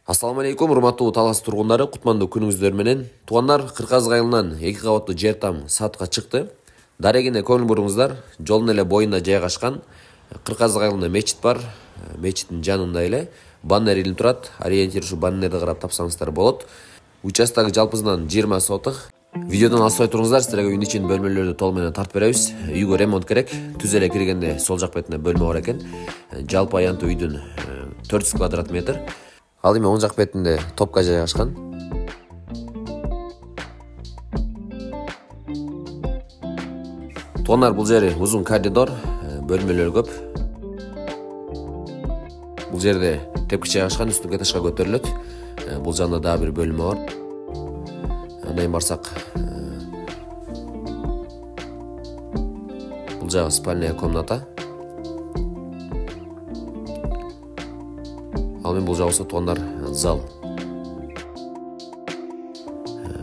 Ассаламу алейкум, урматтуу Талас тургундары, кутмандуу күнүңүздөр менен. Туугандар, Кыргыз айылынан 2 кабаттуу жер там сатка чыкты. Дарегине көңүл буруңуздар, жолдун эле боюнда жайгашкан Кыргыз айылында мечит бар. Мечиттин жанында эле баннер илинип турат. Ориентир ушу баннерди карап тапсаңыздар болот. Участогу жалпысынан 20 соток. Видеодон алыспай туруңуздар, силерге үйдүн ичин бөлмөлөрдү толук менен тартып беребиз. Үйгө ремонт керек. Түз эле киргенде сол жак бетинде бөлмө бар экен. Жалпы аянтуу үйдүн 400 квадрат метр. Ал эми оң жак бетинде топка жайгашкан. Туугандар, бул жери узун коридор, бөлмөлөр көп. Бул жерде тепкич жайгашкан, үстүнкү этажга көтөрүлөт. Бул жакта дагы бир бөлмө бар. Андан барсак, бул жагы спальная комната. Ал эми бул жагы туугандар зал.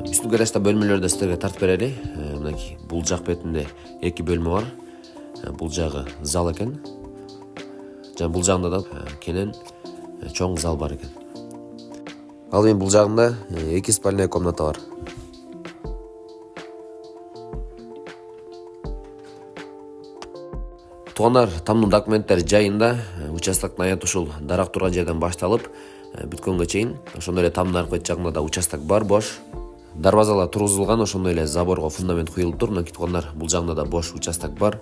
Үстүнкү этажда бөлмөлөрдү силерге тартып берели. Мынакей бул жак бетинде 2 бөлмө бар. Бул жагы зал экен. Жана бул жагында да кенен чоң зал бар экен. Ал эми бул жагында 2 спальная комната бар. Туугандар, тамдын документтери жайында, участоктун аянт ушул дарак турган жерден башталып, бүткөнгө чейин. Ошондой эле тамдын аркы бет жагында да участок бар, бош. Дарбазалар тургузулган, ошондой эле заборго фундамент куюлуп тур. Мынакей туугандар, бул жагында да бош участок бар.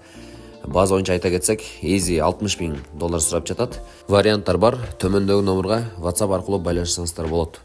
База боюнча айта кетсек, эзи $60,000 сурап жатат. Варианттар бар. Төмөндөгү номерга WhatsApp аркылуу байланышсаңыздар болот.